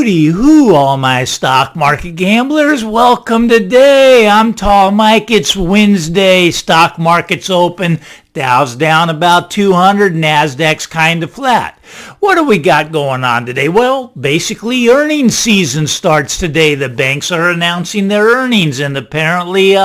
Hooty hoo, all my stock market gamblers. Welcome today. I'm Tall Mike. It's Wednesday. Stock market's open. Dow's down about 200. Nasdaq's kind of flat. What do we got going on today? Well, basically earnings season starts today. The banks are announcing their earnings, and apparently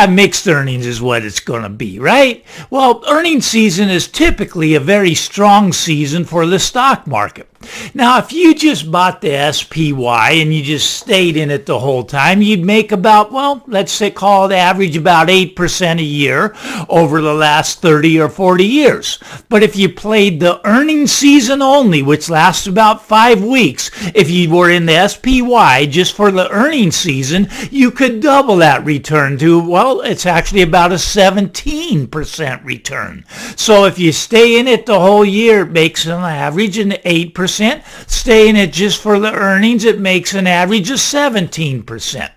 mixed earnings is what it's going to be, right? Well, earnings season is typically a very strong season for the stock market. Now, if you just bought the SPY and you just stayed in it the whole time, you'd make about, well, let's say call it average about 8% a year over the last 30 or 40 years. But if you played the earnings season only, which lasts about 5 weeks, if you were in the SPY just for the earnings season, you could double that return to, well, it's actually about a 17% return. So if you stay in it the whole year, it makes an average an 8%. Stay in it just for the earnings, it makes an average of 17%.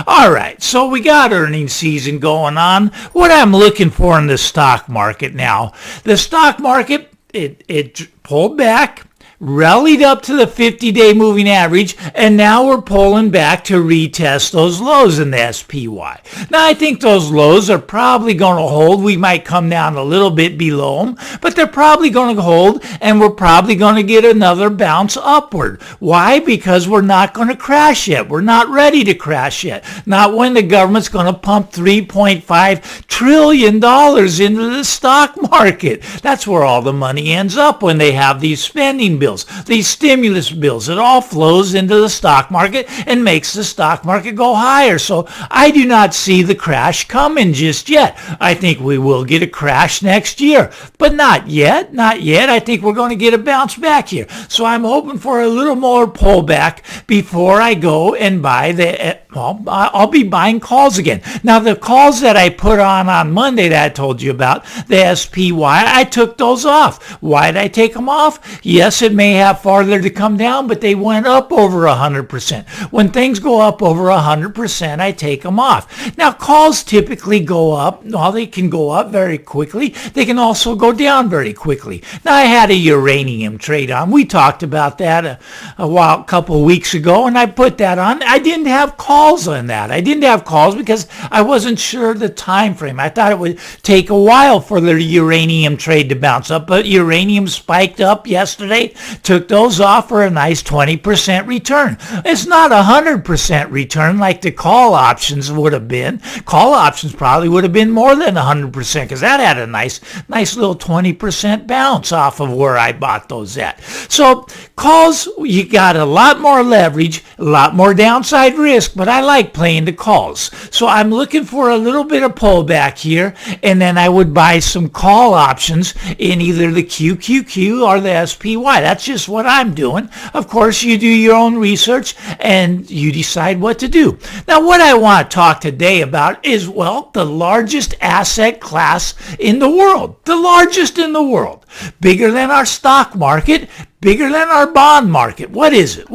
All right, so we got earnings season going on. What I'm looking for in the stock market now, the stock market, it pulled back, rallied up to the 50-day moving average, and now we're pulling back to retest those lows in the SPY. Now, I think those lows are probably going to hold. We might come down a little bit below them, but they're probably going to hold, and we're probably going to get another bounce upward. Why? Because we're not going to crash yet. We're not ready to crash yet. Not when the government's going to pump $3.5 trillion into the stock market. That's where all the money ends up when they have these spending bills. These stimulus bills, it all flows into the stock market and makes the stock market go higher. So I do not see the crash coming just yet. I think we will get a crash next year, but not yet. I think we're going to get a bounce back here. So I'm hoping for a little more pullback before I go and buy I'll be buying calls again. Now, the calls that I put on Monday that I told you about, the SPY, I took those off. Why did I take them off? Yes, it may have farther to come down, but they went up over 100%. When things go up over 100%, I take them off. Now, calls typically go up. Well, they can go up very quickly. They can also go down very quickly. Now, I had a uranium trade on. We talked about that a couple of weeks ago, and I put that on. I didn't have calls on that. I didn't have calls because I wasn't sure the time frame. I thought it would take a while for the uranium trade to bounce up, but uranium spiked up yesterday, took those off for a nice 20% return. It's not 100% return like the call options would have been. Call options probably would have been more than 100% because that had a nice little 20% bounce off of where I bought those at. So calls, you got a lot more leverage, a lot more downside risk, but I like playing the calls. So I'm looking for a little bit of pullback here, and then I would buy some call options in either the QQQ or the SPY. That's just what I'm doing. Of course, you do your own research and you decide what to do. Now, what I want to talk today about is, well, the largest asset class in the world. The largest in the world. Bigger than our stock market, bigger than our bond market. What is it?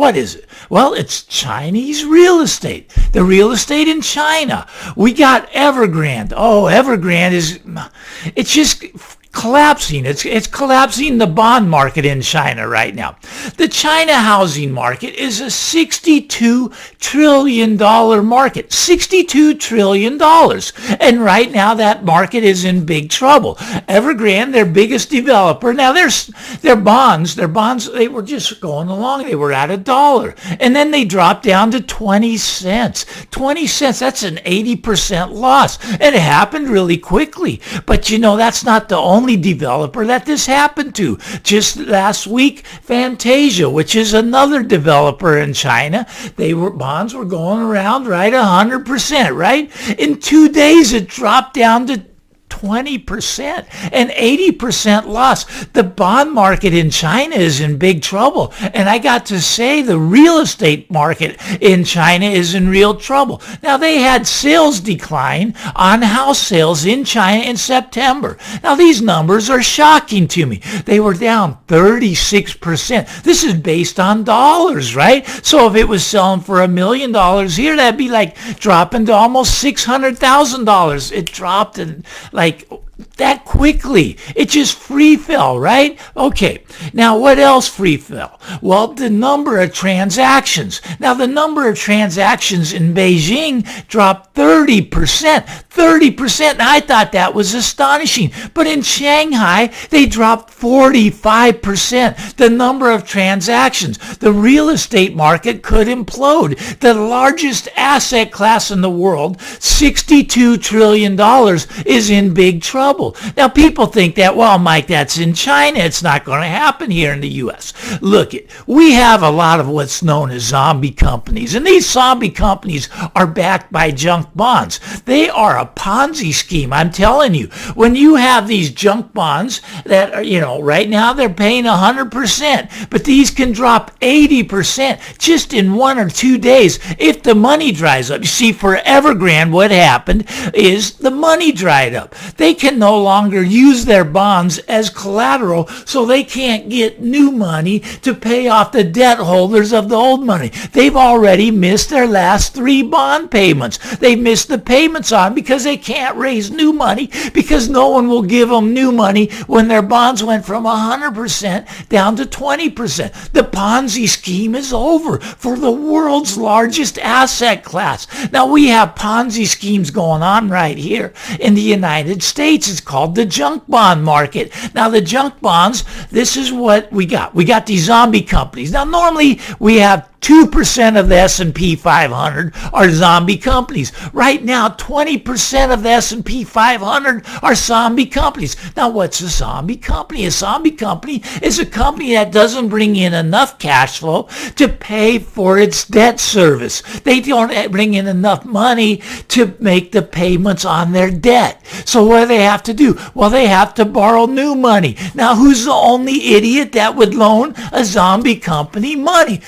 Well, it's Chinese real estate. The real estate in China. We got Evergrande. Oh, Evergrande it's just collapsing. It's collapsing the bond market in China right now. The China housing market is a $62 trillion market. $62 trillion. And right now that market is in big trouble. Evergrande, their biggest developer, now their bonds, they were just going along. They were at $1. And then they dropped down to 20 cents. 20 cents, that's an 80% loss. And it happened really quickly. But that's not the only developer that this happened to. Just last week, Fantasia, which is another developer in China, bonds were going around right 100%, right? In 2 days, it dropped down to 20%, an 80% loss. The bond market in China is in big trouble. And I got to say the real estate market in China is in real trouble. Now, they had sales decline on house sales in China in September. Now, these numbers are shocking to me. They were down 36%. This is based on dollars, right? So if it was selling for $1 million here, that'd be like dropping to almost $600,000. It dropped in like that quickly. It just free fell, right? Okay, now what else free fell? Well, the number of transactions. Now, the number of transactions in Beijing dropped 30%. 30%. Now, I thought that was astonishing. But in Shanghai, they dropped 45%. The number of transactions. The real estate market could implode. The largest asset class in the world, $62 trillion, is in big trouble. Now, people think that, well, Mike, that's in China. It's not going to happen here in the U.S. Look, we have a lot of what's known as zombie companies, and these zombie companies are backed by junk bonds. They are a Ponzi scheme, I'm telling you. When you have these junk bonds that are, right now they're paying 100%, but these can drop 80% just in 1 or 2 days if the money dries up. You see, for Evergrande, what happened is the money dried up. They can no longer use their bonds as collateral, so they can't get new money to pay off the debt holders of the old money. They've already missed their last 3 bond payments. They've missed the payments on because they can't raise new money because no one will give them new money when their bonds went from 100% down to 20%. The Ponzi scheme is over for the world's largest asset class. Now, we have Ponzi schemes going on right here in the United States. It's called the junk bond market. Now, the junk bonds, this is what we got. We got these zombie companies. Now, normally we have 2% of the S&P 500 are zombie companies. Right now, 20% of the S&P 500 are zombie companies. Now, what's a zombie company? A zombie company is a company that doesn't bring in enough cash flow to pay for its debt service. They don't bring in enough money to make the payments on their debt. So what do they have to do? Well, they have to borrow new money. Now, who's the only idiot that would loan a zombie company money?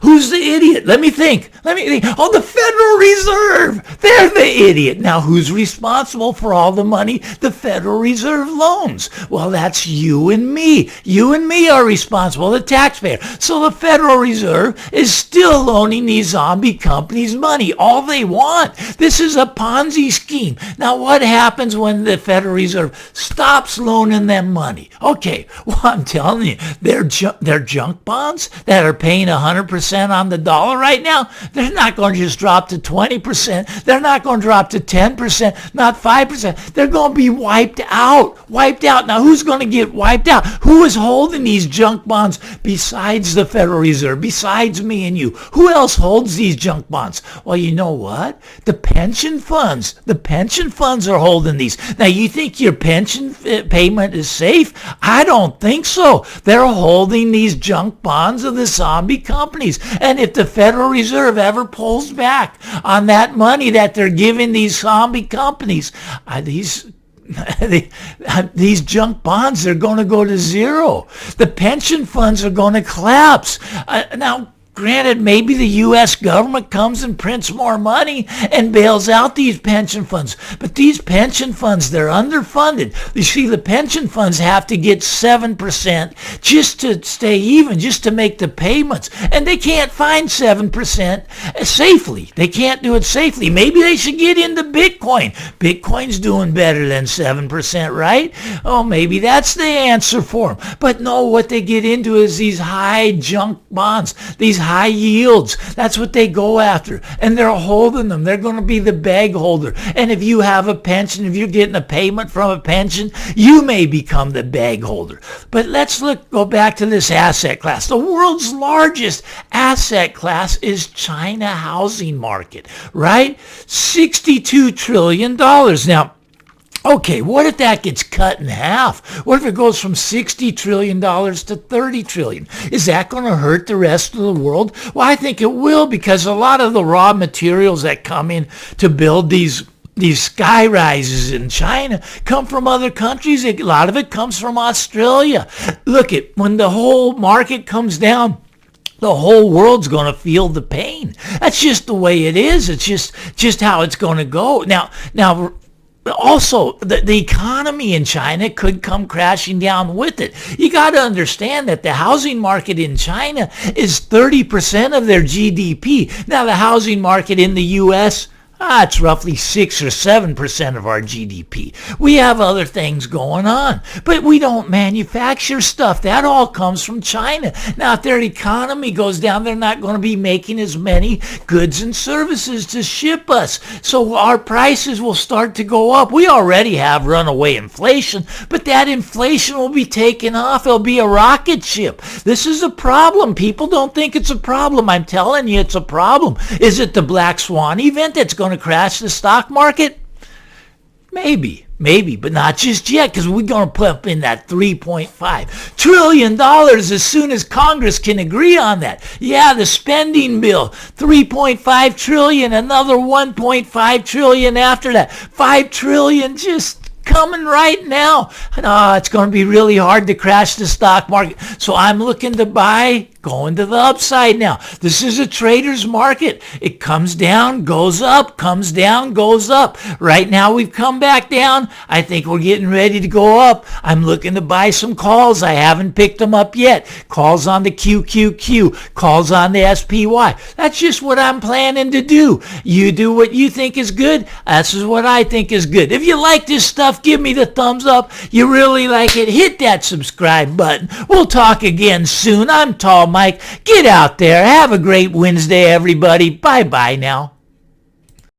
Who's the idiot? Let me think. Oh, the Federal Reserve. They're the idiot. Now, who's responsible for all the money the Federal Reserve loans? Well, that's you and me. You and me are responsible, the taxpayer. So the Federal Reserve is still loaning these zombie companies money. All they want. This is a Ponzi scheme. Now, what happens when the Federal Reserve stops loaning them money? Okay, well, I'm telling you, they're junk bonds that are paying 100% on the dollar right now. They're not going to just drop to 20%. They're not going to drop to 10%, not 5%. They're going to be wiped out. Now, who's going to get wiped out? Who is holding these junk bonds besides the Federal Reserve, besides me and you? Who else holds these junk bonds? Well, you know what? The pension funds. The pension funds are holding these. Now, you think your pension payment is safe? I don't think so. They're holding these junk bonds of the zombie companies. And if the Federal Reserve ever pulls back on that money that they're giving these zombie companies, these junk bonds are going to go to zero. The pension funds are going to collapse. Now, granted, maybe the U.S. government comes and prints more money and bails out these pension funds. But these pension funds, they're underfunded. You see, the pension funds have to get 7% just to stay even, just to make the payments. And they can't find 7% safely. They can't do it safely. Maybe they should get into Bitcoin. Bitcoin's doing better than 7%, right? Oh, maybe that's the answer for them. But no, what they get into is these high junk bonds, these high yields. That's what they go after. And they're holding them. They're going to be the bag holder. And if you have a pension, if you're getting a payment from a pension, you may become the bag holder. But let's go back to this asset class. The world's largest asset class is China housing market, right? $62 trillion. Now, okay, what if that gets cut in half? What if it goes from $60 trillion to $30 trillion? Is that going to hurt the rest of the world? Well, I think it will, because a lot of the raw materials that come in to build these sky rises in China come from other countries. A lot of it comes from Australia. Look, when the whole market comes down, the whole world's going to feel the pain. That's just the way it is. It's just how it's going to go. Now, also, the economy in China could come crashing down with it. You got to understand that the housing market in China is 30% of their GDP. Now, the housing market in the U.S., It's roughly 6 or 7% of our GDP. We have other things going on, but we don't manufacture stuff. That all comes from China. Now, if their economy goes down, they're not going to be making as many goods and services to ship us. So our prices will start to go up. We already have runaway inflation, but that inflation will be taken off. It'll be a rocket ship. This is a problem. People don't think it's a problem. I'm telling you, it's a problem. Is it the black swan event that's going to crash the stock market? Maybe, but not just yet, because we're going to put in that $3.5 trillion as soon as Congress can agree on that. Yeah, the spending bill, $3.5 trillion, another $1.5 trillion after that. $5 trillion just coming right now. It's going to be really hard to crash the stock market. So I'm looking to buy, going to the upside now. This is a trader's market. It comes down, goes up, comes down, goes up. Right now we've come back down. I think we're getting ready to go up. I'm looking to buy some calls. I haven't picked them up yet. Calls on the QQQ, calls on the SPY. That's just what I'm planning to do. You do what you think is good. This is what I think is good. If you like this stuff, give me the thumbs up. You really like it, hit that subscribe button. We'll talk again soon. I'm Tall Mike. Get out there. Have a great Wednesday, everybody. Bye-bye now.